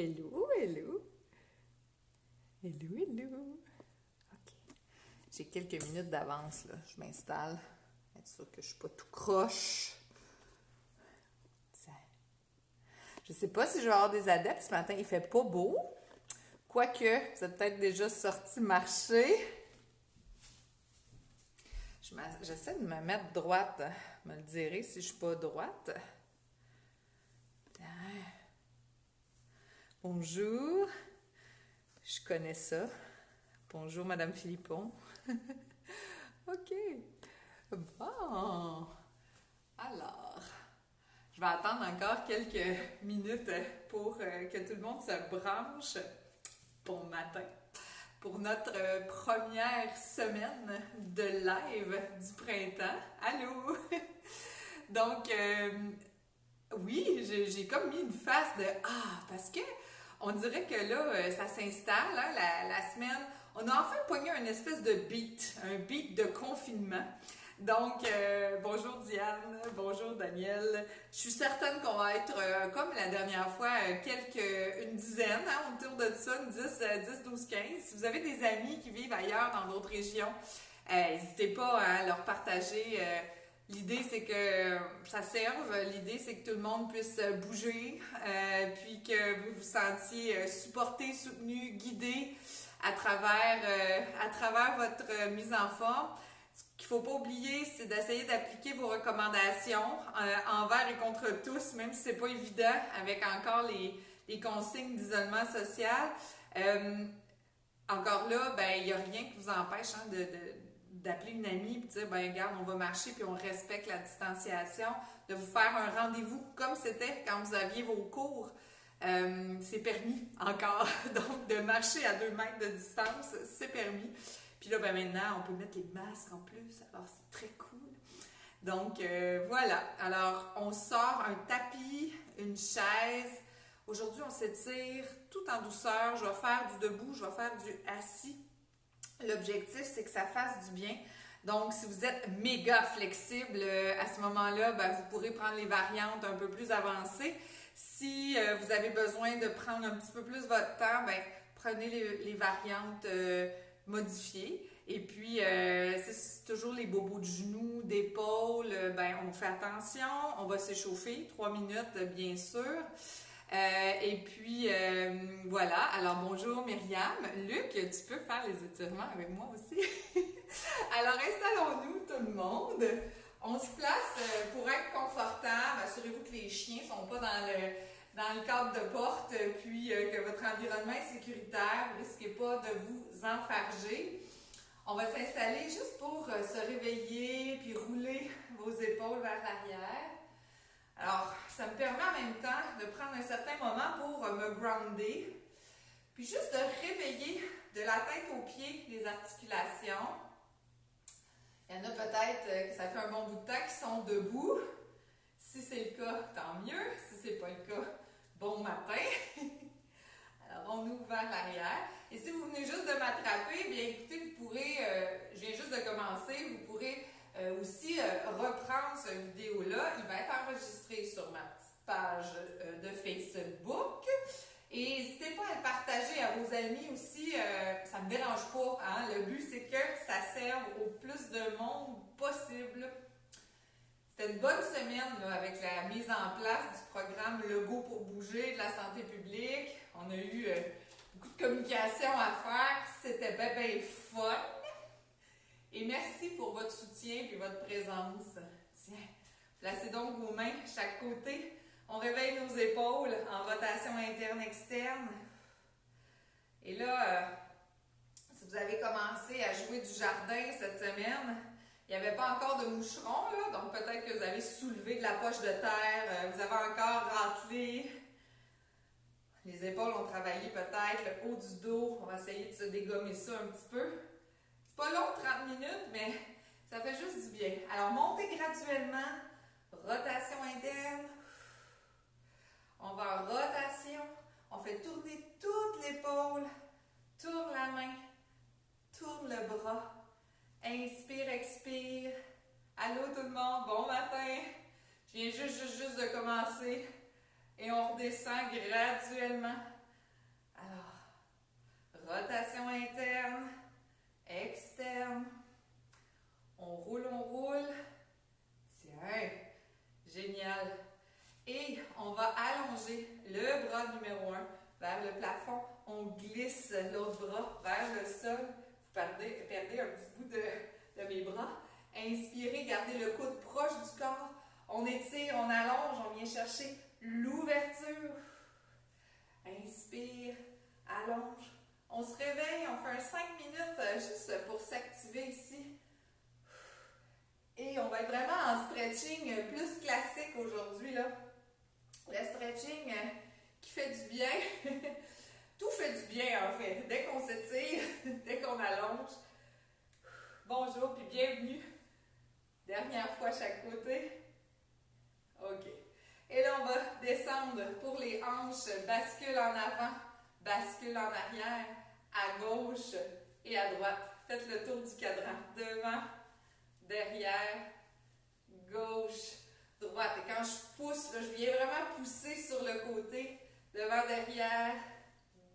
Hello, hello. Hello, hello. OK. J'ai quelques minutes d'avance, là. Je m'installe. Être sûr que je suis pas tout croche. Tiens. Je sais pas si je vais avoir des adeptes. Ce matin, il fait pas beau. Quoique, vous êtes peut-être déjà sorti marcher. J'essaie de me mettre droite. Me le direz si je suis pas droite. Bonjour. Je connais ça. Bonjour, Madame Philippon. OK. Bon. Alors, je vais attendre encore quelques minutes pour que tout le monde se branche. Bon matin. Pour notre première semaine de live du printemps. Allô? Donc, oui, j'ai comme mis une face de parce que on dirait que là, ça s'installe, hein, la semaine. On a enfin pogné une espèce de beat, un beat de confinement. Donc, bonjour Diane, bonjour Daniel. Je suis certaine qu'on va être, comme la dernière fois, une dizaine, hein, autour de ça, 10, 12, 15. Si vous avez des amis qui vivent ailleurs dans d'autres régions, n'hésitez pas à leur partager. L'idée, c'est que ça serve. L'idée, c'est que tout le monde puisse bouger, puis que vous vous sentiez supporté, soutenu, guidé à travers votre mise en forme. Ce qu'il ne faut pas oublier, c'est d'essayer d'appliquer vos recommandations envers et contre tous, même si c'est pas évident avec encore les consignes d'isolement social. Encore là, ben il n'y a rien qui vous empêche d'appeler une amie et de dire, ben regarde, on va marcher puis on respecte la distanciation, de vous faire un rendez-vous comme c'était quand vous aviez vos cours. C'est permis encore. Donc, de marcher à 2 mètres de distance, c'est permis. Puis là, ben maintenant, on peut mettre les masques en plus. Alors, c'est très cool. Donc, voilà. Alors, on sort un tapis, une chaise. Aujourd'hui, on s'étire tout en douceur. Je vais faire du debout, je vais faire du assis. L'objectif, c'est que ça fasse du bien. Donc, si vous êtes méga flexible, à ce moment-là, ben, vous pourrez prendre les variantes un peu plus avancées. Si vous avez besoin de prendre un petit peu plus votre temps, ben, prenez les variantes modifiées. Et puis, c'est toujours les bobos de genoux, d'épaules. Ben, on fait attention, on va s'échauffer, 3 minutes, bien sûr. Et puis, voilà. Alors, bonjour Myriam. Luc, tu peux faire les étirements avec moi aussi. Alors, installons-nous tout le monde. On se place pour être confortable. Assurez-vous que les chiens ne sont pas dans le cadre de porte, puis que votre environnement est sécuritaire. Ne risquez pas de vous enfarger. On va s'installer juste pour se réveiller, puis rouler vos épaules vers l'arrière. Alors, ça me permet en même temps de prendre un certain moment pour me grounder, puis juste de réveiller de la tête aux pieds les articulations. Il y en a peut-être que ça fait un bon bout de temps qui sont debout. Si c'est le cas, tant mieux. Si c'est pas le cas, bon matin. Alors, on ouvre vers l'arrière. Et si vous venez juste de m'attraper, bien écoutez, vous pourrez, je viens juste de commencer, vous pourrez aussi reprendre cette vidéo-là. Il va être enregistré sur ma petite page de Facebook. Et n'hésitez pas à le partager à vos amis aussi, ça ne me dérange pas. Hein? Le but, c'est que ça serve au plus de monde possible. C'était une bonne semaine là, avec la mise en place du programme Legault pour bouger de la santé publique. On a eu beaucoup de communication à faire. C'était bien fun. Et merci pour votre soutien et votre présence. Tiens, placez donc vos mains chaque côté. On réveille nos épaules en rotation interne-externe. Et là, si vous avez commencé à jouer du jardin cette semaine, il n'y avait pas encore de moucherons, là, donc peut-être que vous avez soulevé de la poche de terre, vous avez encore râtelé. Les épaules ont travaillé peut-être, le haut du dos, on va essayer de se dégommer ça un petit peu. C'est pas long, 30 minutes, mais ça fait juste du bien. Alors, montez graduellement, rotation interne. On va en rotation, on fait tourner toute l'épaule, tourne la main, tourne le bras. Inspire, expire. Allô tout le monde, bon matin. Je viens juste de commencer. Et on redescend graduellement Alors, rotation interne, externe. On roule, on roule. Tiens, génial. Et on va allonger le bras numéro 1 vers le plafond. On glisse l'autre bras vers le sol. Vous perdez un petit bout de mes bras. Inspirez, gardez le coude proche du corps. On étire, on allonge, on vient chercher l'ouverture. Inspire, allonge. On se réveille, on fait un 5 minutes juste pour s'activer ici. Et on va être vraiment en stretching plus classique aujourd'hui, là. Le stretching qui fait du bien. Tout fait du bien, en fait. Dès qu'on s'étire, dès qu'on allonge. Bonjour, puis bienvenue. Dernière fois à chaque côté. OK. Et là, on va descendre pour les hanches. Bascule en avant, bascule en arrière, à gauche et à droite. Faites le tour du cadran. Devant, derrière, gauche, droite. Et quand je pousse, là, je viens vraiment pousser sur le côté. Devant, derrière,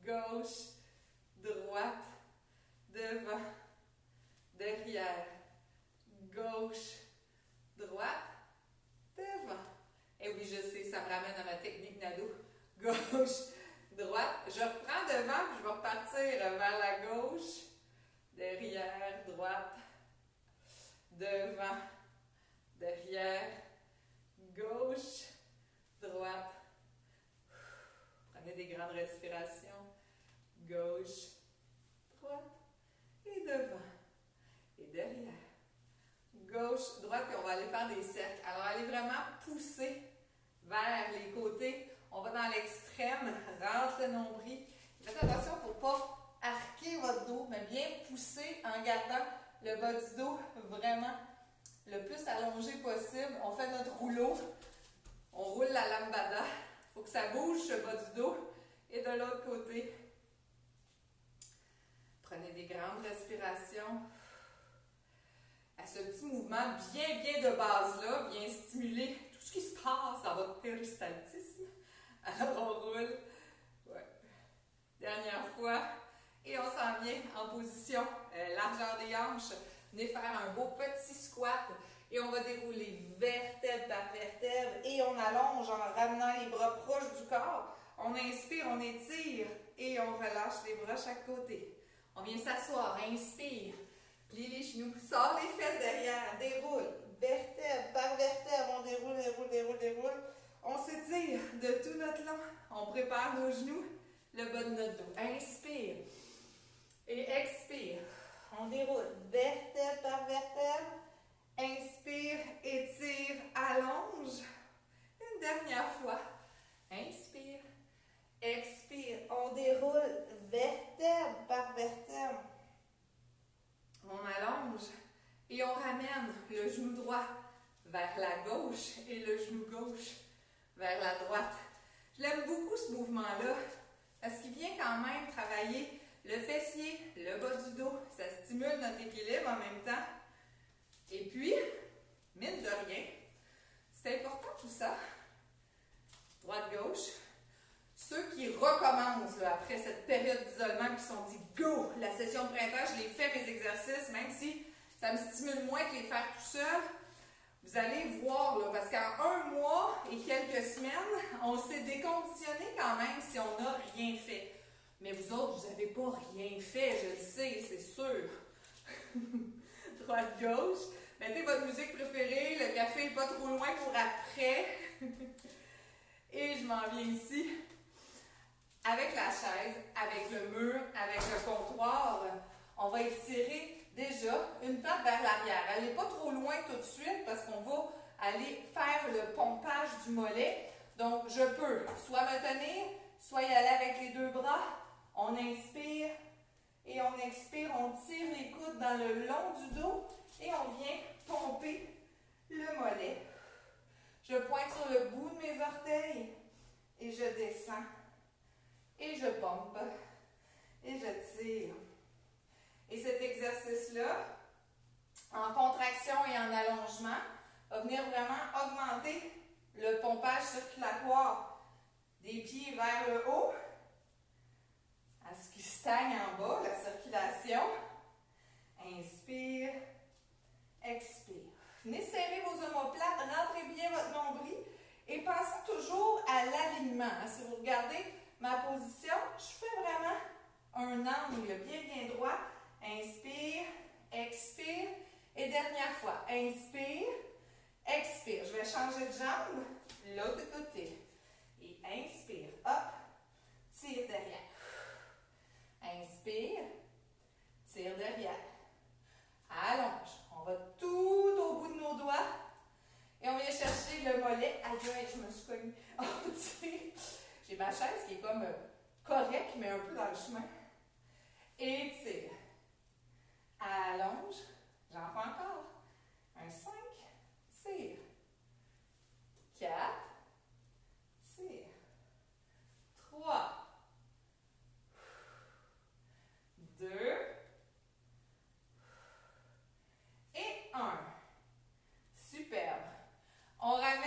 gauche, droite, devant, derrière, gauche, droite, devant. Et oui, je sais, ça me ramène à ma technique Nado. Gauche, droite. Je reprends devant, puis je vais repartir vers la gauche, derrière, droite, devant, derrière, gauche, droite. Prenez des grandes respirations. Gauche, droite, et devant, et derrière. Gauche, droite, puis on va aller faire des cercles. Alors, allez vraiment pousser vers les côtés. On va dans l'extrême, rentre le nombril. Faites attention pour ne pas arquer votre dos, mais bien pousser en gardant le bas du dos vraiment le plus allongé possible. On fait notre rouleau. On roule la lambada. Il faut que ça bouge, ce bas du dos. Et de l'autre côté, prenez des grandes respirations. À ce petit mouvement bien de base-là vient stimuler tout ce qui se passe dans votre péristaltisme. Alors on roule. Ouais. Dernière fois. Et on s'en vient en position largeur des hanches. Venez faire un beau petit squat. Et on va dérouler vertèbre par vertèbre. Et on allonge en ramenant les bras proches du corps. On inspire, on étire. Et on relâche les bras chaque côté. On vient s'asseoir. Inspire. Plie les genoux, sors les fesses derrière, déroule, vertèbre par vertèbre, on déroule. On s'étire de tout notre long, on prépare nos genoux, le bas de notre dos. Inspire et expire. On déroule, vertèbre par vertèbre, inspire, étire, allonge. Une dernière fois, inspire, expire, on déroule, vertèbre par vertèbre. On allonge et on ramène le genou droit vers la gauche et le genou gauche vers la droite. Je l'aime beaucoup ce mouvement-là parce qu'il vient quand même travailler le fessier, le bas du dos. Ça stimule notre équilibre en même temps. Et puis, mine de rien, c'est important tout ça. Droite-gauche. Ceux qui recommencent là, après cette période d'isolement, qui se sont dit « Go! La session de printemps, je les fais mes exercices, même si ça me stimule moins que les faire tout seul. » Vous allez voir, là, parce qu'en un mois et quelques semaines, on s'est déconditionné quand même si on n'a rien fait. Mais vous autres, vous n'avez pas rien fait, je le sais, c'est sûr. Droite-gauche. Mettez votre musique préférée, le café n'est pas trop loin pour après. Et je m'en viens ici. Avec la chaise, avec le mur, avec le comptoir, on va étirer déjà une patte vers l'arrière. Elle n'est pas trop loin tout de suite parce qu'on va aller faire le pompage du mollet. Donc, je peux soit me tenir, soit y aller avec les deux bras. On inspire et on expire. On tire les coudes dans le long du dos et on vient pomper le mollet. Je pointe sur le bout de mes orteils et je descends. Et je pompe, et je tire. Et cet exercice-là, en contraction et en allongement, va venir vraiment augmenter le pompage circulatoire des pieds vers le haut stagne en bas, la circulation. Inspire, expire. Venez serrer vos omoplates, rentrez bien votre nombril et pensez toujours à l'alignement. Si vous regardez ma position, je fais vraiment un angle bien droit. Inspire, expire et dernière fois. Inspire, expire. Je vais changer de jambe, l'autre côté. Et inspire, hop, tire derrière. Inspire, tire derrière. Allonge. On va tout au bout de nos doigts. Et on vient chercher le mollet. Aïe, je me suis cognée. Oh, j'ai ma chaise qui est comme correcte, mais un peu dans le chemin. Et tire. Allonge. J'en fais encore. Un 5. Tire. 4. Tire. 3. 2. Et 1. Superbe. On ramène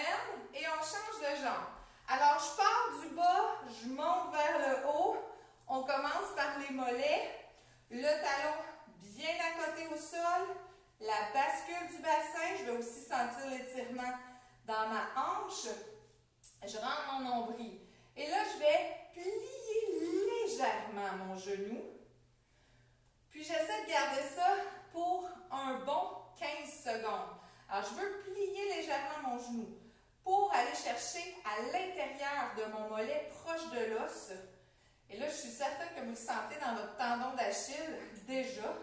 et on change de jambe. Alors, je pars du bas, je monte vers le haut. On commence par les mollets. Le talon bien à côté au sol. La bascule du bassin. Je vais aussi sentir l'étirement dans ma hanche. Je rentre mon nombril. Et là, je vais plier légèrement mon genou. Puis, j'essaie de garder ça pour un bon 15 secondes. Alors, je veux plier légèrement mon genou pour aller chercher à l'intérieur de mon mollet proche de l'os. Et là, je suis certaine que vous le sentez dans votre tendon d'Achille déjà.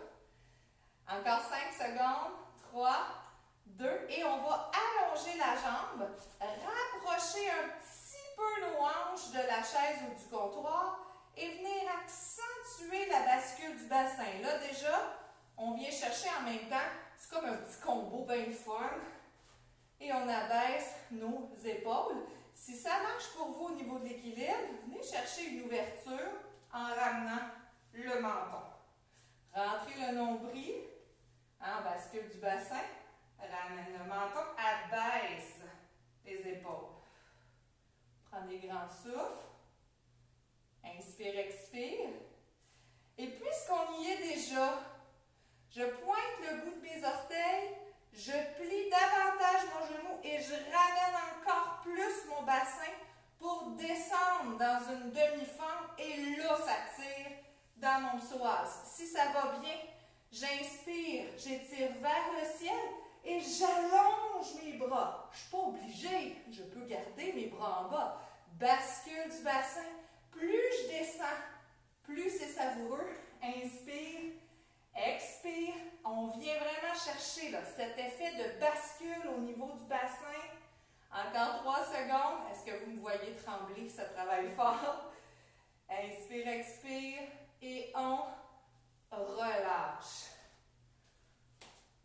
Encore 5 secondes. 3, 2. Et on va allonger la jambe, rapprocher un petit peu nos hanches de la chaise ou du comptoir et venir accentuer la bascule du bassin. Là, déjà, on vient chercher en même temps. C'est comme un petit combo bien fun. Et on abaisse nos épaules. Si ça marche pour vous au niveau de l'équilibre, venez chercher une ouverture en ramenant le menton. Rentrez le nombril en bascule du bassin. Ramène le menton, abaisse les épaules. Prends des grands souffles. Inspire, expire. Et puisqu'on y est déjà, je pointe le bout de mes orteils, je plie davantage mon genou et je ramène encore plus mon bassin pour descendre dans une demi-fente et là, ça tire dans mon psoas. Si ça va bien, j'inspire, j'étire vers le ciel et j'allonge mes bras. Je ne suis pas obligée, je peux garder mes bras en bas. Bascule du bassin, plus je descends, plus c'est savoureux. Inspire. Expire, on vient vraiment chercher là, cet effet de bascule au niveau du bassin. Encore 3 secondes. Est-ce que vous me voyez trembler? Ça travaille fort. Inspire, expire et on relâche.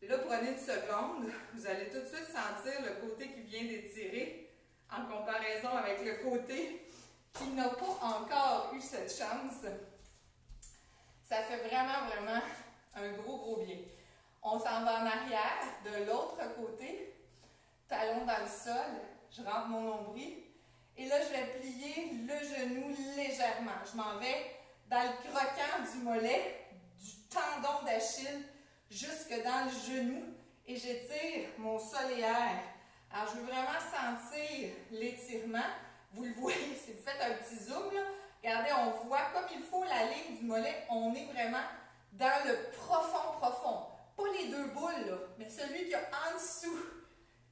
Là, prenez une seconde. Vous allez tout de suite sentir le côté qui vient d'étirer en comparaison avec le côté qui n'a pas encore eu cette chance. Ça fait vraiment un gros bien. On s'en va en arrière, de l'autre côté, talon dans le sol, je rentre mon nombril et là je vais plier le genou légèrement. Je m'en vais dans le croquant du mollet, du tendon d'Achille jusque dans le genou et j'étire mon soléaire. Alors je veux vraiment sentir l'étirement. Vous le voyez, si vous faites un petit zoom, là, regardez, on voit comme il faut la ligne du mollet, on est vraiment dans le profond. Pas les deux boules, là, mais celui qui est en dessous.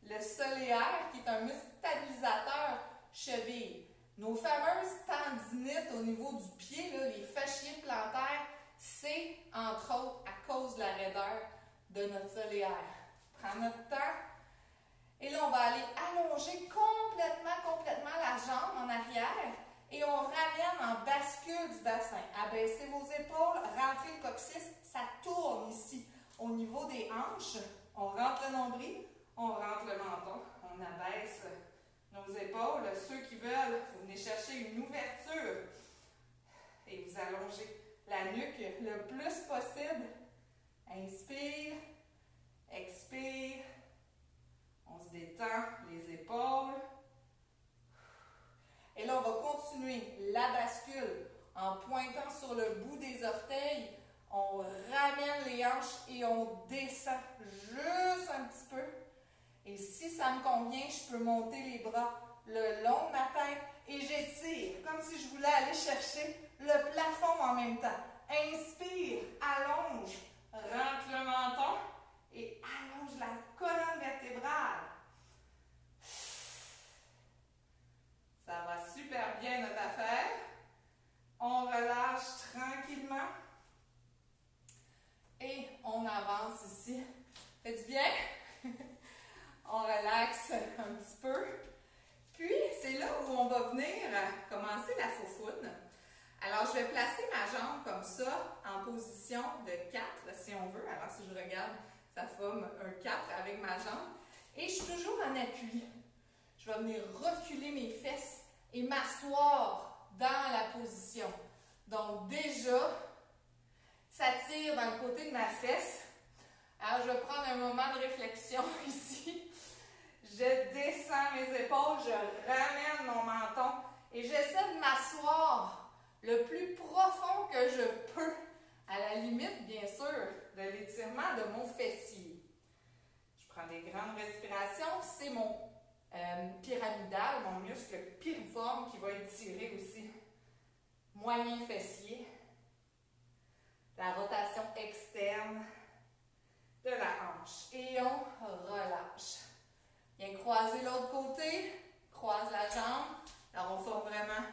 Le soléaire, qui est un muscle stabilisateur cheville. Nos fameuses tendinites au niveau du pied, là, les fasciés plantaires, c'est entre autres à cause de la raideur de notre soléaire. Prends notre temps. Et là, on va aller allonger complètement la jambe en arrière. Et on ramène en bascule du bassin. Abaissez vos épaules, rentrez le coccyx, ça tourne ici au niveau des hanches. On rentre le nombril, on rentre le menton, on abaisse nos épaules. Ceux qui veulent, vous venez chercher une ouverture et vous allongez la nuque le plus possible. Inspire, expire, on se détend les épaules. Et là, on va continuer la bascule En pointant sur le bout des orteils, on ramène les hanches et on descend juste un petit peu. Et si ça me convient, je peux monter les bras le long de ma tête et j'étire, comme si je voulais aller chercher le plafond en même temps. Inspire, allonge, rentre le menton et allonge la colonne vertébrale. Ça va super bien notre affaire. On relâche tranquillement et on avance ici. Fait du bien? On relaxe un petit peu. Puis, c'est là où on va venir commencer la foufoune. Alors, je vais placer ma jambe comme ça, en position de 4, si on veut. Alors, si je regarde, ça forme un 4 avec ma jambe. Et je suis toujours en appui. Je vais venir reculer mes fesses et m'asseoir dans la position. Donc, déjà, ça tire d'un côté de ma fesse. Alors, je vais prendre un moment de réflexion ici. Je descends mes épaules, je ramène mon menton et j'essaie de m'asseoir le plus profond que je peux, à la limite, bien sûr, de l'étirement de mon fessier. Je prends des grandes respirations, c'est mon pyramidal, mon muscle piriforme qui va être tiré aussi. Moyen fessier, la rotation externe de la hanche et on relâche. Bien croiser l'autre côté, croise la jambe. Alors on forme vraiment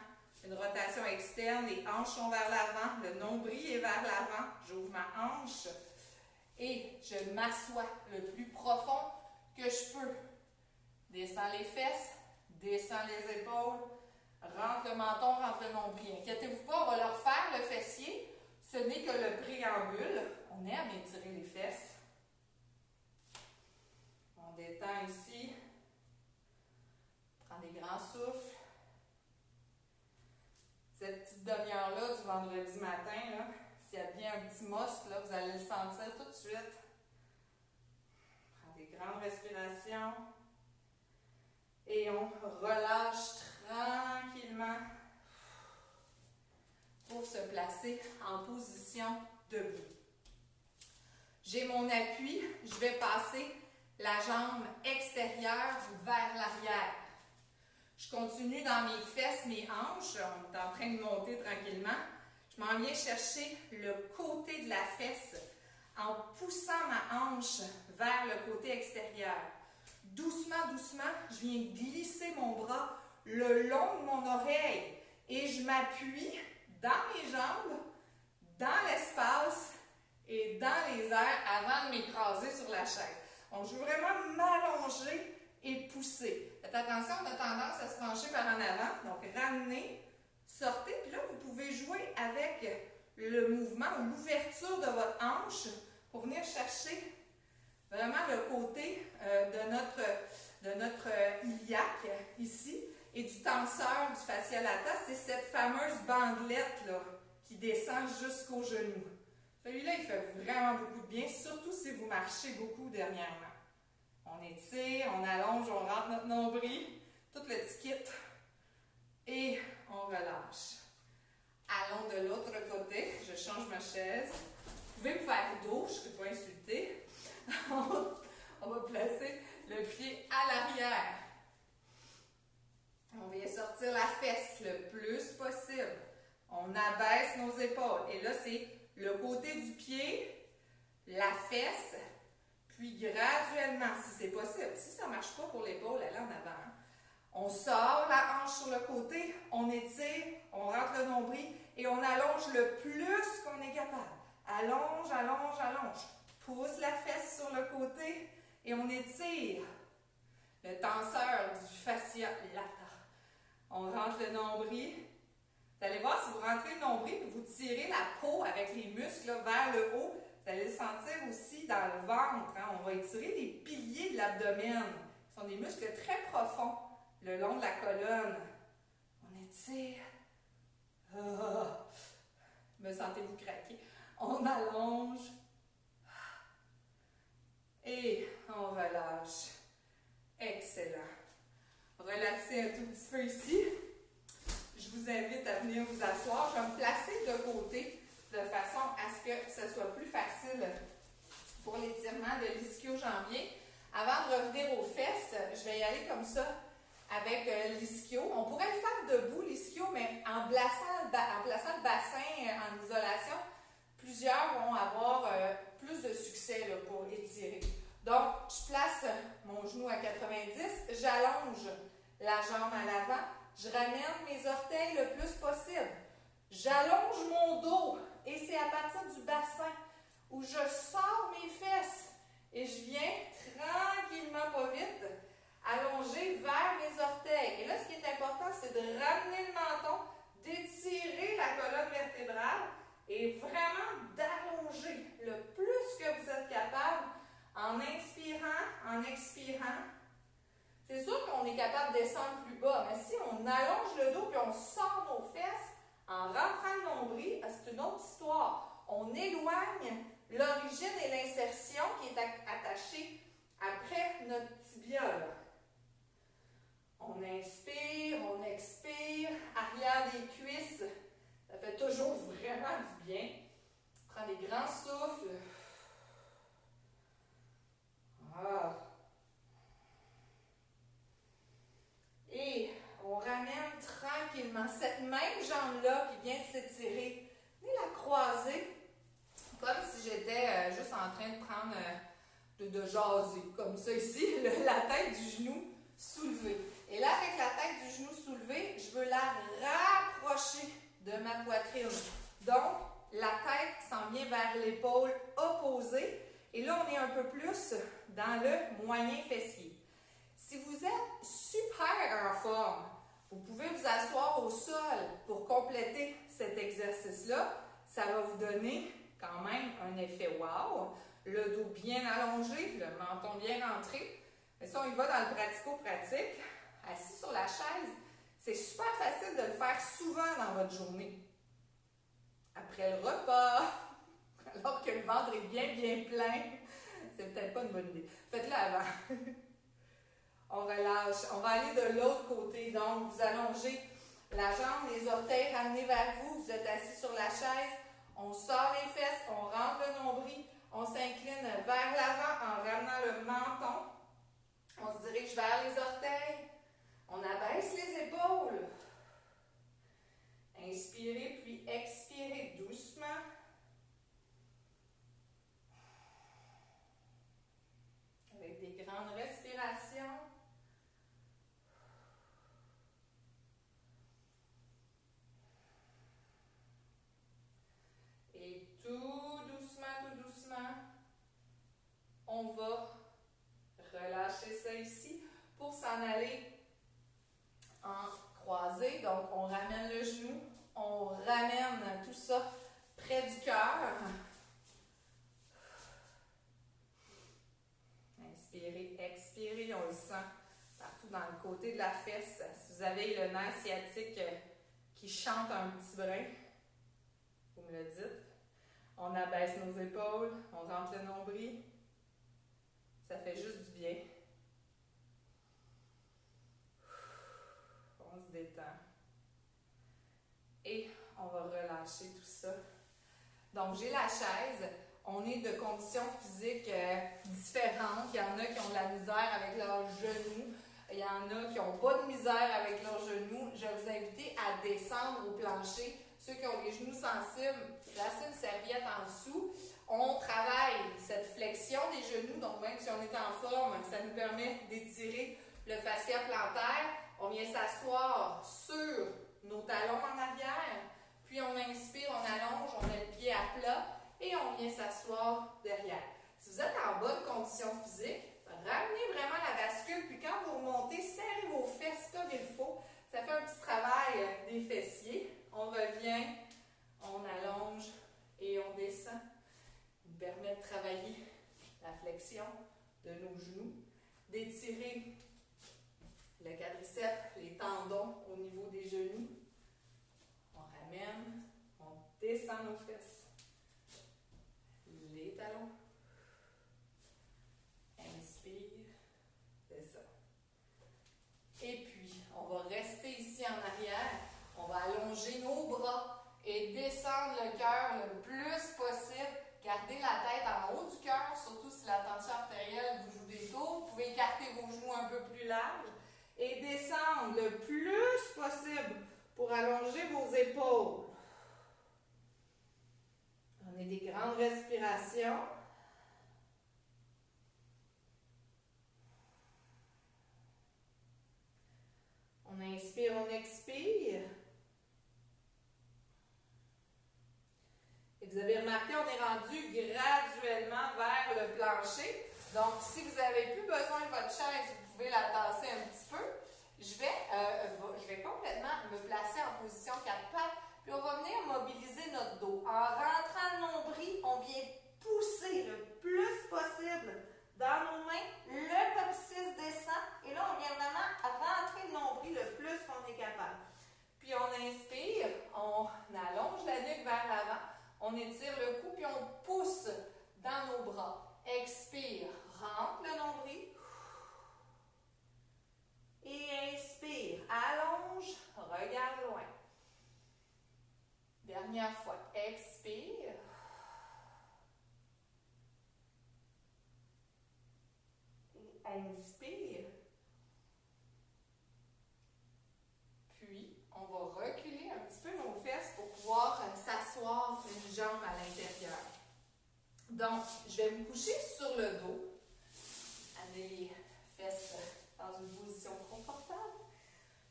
une rotation externe, les hanches sont vers l'avant, le nombril est vers l'avant, j'ouvre ma hanche et je m'assois le plus profond que je peux. Descends les fesses, descends les épaules, rentre le menton, rentre le nombril. Inquiétez-vous pas, on va leur faire le fessier. Ce n'est que le préambule. On aime étirer les fesses. On détend ici. Prends des grands souffles. Cette petite demi-heure-là du vendredi matin, là, s'il y a bien un petit muscle, là, vous allez le sentir tout de suite. Prends des grandes respirations. Et on relâche tranquillement pour se placer en position debout. J'ai mon appui, je vais passer la jambe extérieure vers l'arrière. Je continue dans mes fesses, mes hanches, on est en train de monter tranquillement. Je m'en viens chercher le côté de la fesse en poussant ma hanche vers le côté extérieur. Doucement, doucement, je viens glisser mon bras le long de mon oreille et je m'appuie dans mes jambes, dans l'espace et dans les airs avant de m'écraser sur la chaise. Donc, je veux vraiment m'allonger et pousser. Faites attention, on a tendance à se pencher par en avant. Donc, ramenez, sortez. Puis là, vous pouvez jouer avec le mouvement ou l'ouverture de votre hanche pour venir chercher vraiment le côté de notre iliaque ici et du tenseur du fascia lata. C'est cette fameuse bandelette là, qui descend jusqu'au genou. Celui-là, il fait vraiment beaucoup de bien, surtout si vous marchez beaucoup dernièrement. On étire, on allonge, on rentre notre nombril, tout le petit kit, et on relâche. Allons de l'autre côté, je change ma chaise. Vous pouvez me faire dos, je ne suis pas insultée. On va placer le pied à l'arrière. On vient sortir la fesse le plus possible. On abaisse nos épaules. Et là, c'est le côté du pied, la fesse, puis graduellement, si c'est possible, si ça ne marche pas pour l'épaule, elle est en avant. On sort la hanche sur le côté, on étire, on rentre le nombril et on allonge le plus qu'on est capable. Allonge, allonge, allonge. Pousse la fesse sur le côté et on étire le tenseur du fascia lata. On rentre le nombril. Vous allez voir, si vous rentrez le nombril et vous tirez la peau avec les muscles là, vers le haut, vous allez le sentir aussi dans le ventre. Hein? On va étirer les piliers de l'abdomen. Ce sont des muscles très profonds le long de la colonne. On étire. Me sentez-vous craquer? On allonge. Et on relâche. Excellent. Relaxez un tout petit peu ici. Je vous invite à venir vous asseoir. d'abord, je vais me placer de côté de façon à ce que ce soit plus facile pour l'étirement de l'ischio-jambier. Avant de revenir aux fesses, je vais y aller comme ça avec l'ischio. On pourrait le faire debout, l'ischio, mais en plaçant le bassin en isolation, plusieurs vont avoir plus de succès là, pour étirer. Donc, je place mon genou à 90, j'allonge la jambe à l'avant, je ramène mes orteils le plus possible. J'allonge mon dos et c'est à partir du bassin où je sors mes fesses et je viens tranquillement, pas vite, allonger vers mes orteils. Et là, ce qui est important, c'est de ramener le menton, d'étirer la colonne vertébrale et vraiment d'allonger le plus que vous êtes capable en inspirant, en expirant. C'est sûr qu'on est capable de descendre plus bas, mais si on allonge le dos et on sort nos fesses en rentrant le nombril, c'est une autre histoire. On éloigne l'origine et l'insertion qui est attachée après notre tibia. Là. On inspire, on expire, arrière des cuisses, ça fait toujours vraiment du bien. On prend des grands souffles. Ah. Et on ramène tranquillement cette même jambe-là qui vient de s'étirer. Venez la croiser comme si j'étais juste en train de prendre, de jaser, comme ça ici, la tête du genou soulevée. Et là, avec la tête du genou soulevée, je veux la rapprocher de ma poitrine. Donc, la tête s'en vient vers l'épaule opposée. Et là, on est un peu plus dans le moyen fessier. Si vous êtes super en forme, vous pouvez vous asseoir au sol pour compléter cet exercice-là. Ça va vous donner quand même un effet wow. Le dos bien allongé, le menton bien rentré. Mais si on y va dans le pratico-pratique, assis sur la chaise, c'est super facile de le faire souvent dans votre journée. Après le repas, alors que le ventre est bien plein, c'est peut-être pas une bonne idée. Faites-le avant. On relâche. On va aller de l'autre côté. Donc, vous allongez la jambe, les orteils ramenés vers vous. Vous êtes assis sur la chaise. On sort les fesses, on rentre le nombril. On s'incline vers l'avant en ramenant le menton. On se dirige vers les orteils. On abaisse les épaules. Inspirez puis expirez doucement. Avec des grandes respirations. Et tout doucement, on va relâcher ça ici pour s'en aller en croisé. Donc, on ramène le genou, on ramène tout ça près du cœur. Inspirez, expirez, on le sent partout dans le côté de la fesse. Si vous avez le nerf sciatique qui chante un petit brin, vous me le dites. On abaisse nos épaules, on rentre le nombril. Ça fait juste du bien. On se détend. Et on va relâcher tout ça. Donc, j'ai la chaise. On est de conditions physiques différentes. Il y en a qui ont de la misère avec leurs genoux. Il y en a qui n'ont pas de misère avec leurs genoux. Je vais vous inviter à descendre au plancher. Ceux qui ont les genoux sensibles, placez une serviette en dessous. On travaille cette flexion des genoux. Donc, même si on est en forme, ça nous permet d'étirer le fascia plantaire. On vient s'asseoir sur nos talons en arrière. Puis, on inspire, on allonge, on met le pied à plat. Et on vient s'asseoir derrière. Si vous êtes en bonne condition physique, ramenez vraiment la bascule, puis quand vous remontez, serrez vos fesses comme il faut. Ça fait un petit travail des fessiers. On revient, on allonge et on descend. Ça nous permet de travailler la flexion de nos genoux, d'étirer le quadriceps, les tendons au niveau des genoux. On ramène, on descend nos fesses. Les talons. Inspire. Descend. Et puis, on va rester ici en arrière. On va allonger nos bras le plus possible pour allonger vos épaules. On est des grandes respirations. On inspire, on expire. Et vous avez remarqué, on est rendu graduellement vers le plancher. Donc, si vous n'avez plus besoin de votre chaise, vous pouvez la tasser un petit peu. Je vais complètement me placer en position 4 pattes. Puis on va venir mobiliser notre dos. En rentrant le nombril, on vient pousser le plus possible dans nos mains. Le coccyx descend. Et là, on vient vraiment rentrer le nombril le plus qu'on est capable. Puis on inspire, on allonge la nuque vers l'avant. On étire le cou, puis on pousse dans nos bras. Expire, rentre le nombril. Et inspire, allonge, regarde loin. Dernière fois, expire. Et inspire. Puis, on va reculer un petit peu nos fesses pour pouvoir s'asseoir une jambe à l'intérieur. Donc, je vais me coucher sur le dos. Amenez les fesses dans une position confortable.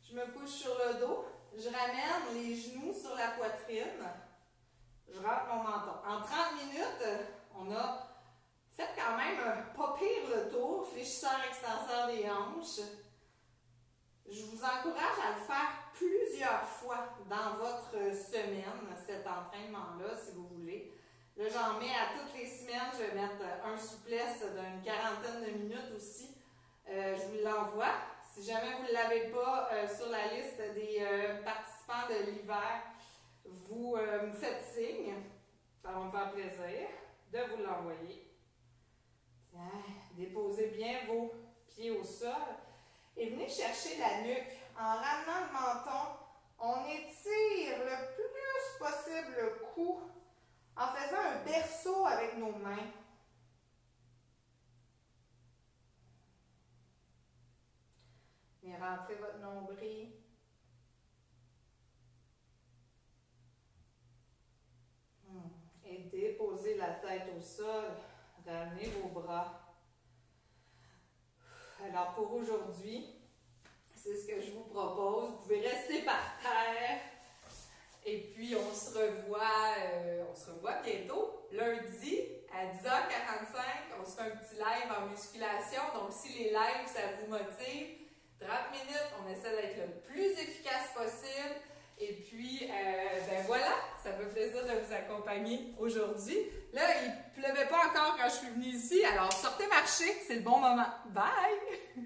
Je me couche sur le dos. Je ramène les genoux sur la poitrine. Je rentre mon menton. En 30 minutes, on a fait quand même pas pire le tour. Fléchisseur-extenseur des hanches. Je vous encourage à le faire plusieurs fois dans votre semaine, cet entraînement-là, si vous voulez. Là, j'en mets à toutes les semaines. Je vais mettre un souplesse d'une quarantaine de minutes aussi. Je vous l'envoie. Si jamais vous ne l'avez pas sur la liste des participants de l'hiver, vous me faites signe. Ça va me faire plaisir de vous l'envoyer. Déposez bien vos pieds au sol. Et venez chercher la nuque. En ramenant le menton, on étire le plus possible le cou en faisant un berceau avec nos mains. Venez rentrer votre nombril. Et déposez la tête au sol. Ramenez vos bras. Alors pour aujourd'hui, c'est ce que je vous propose. Vous pouvez rester par terre. Et puis on se revoit bientôt, lundi à 10h45. On se fait un petit live en musculation. Donc si les lives, ça vous motive, 30 minutes, on essaie d'être le plus efficace possible. Et puis, voilà, ça me fait plaisir de vous accompagner aujourd'hui. Là, il ne pleuvait pas encore quand je suis venue ici, alors sortez marcher, c'est le bon moment. Bye!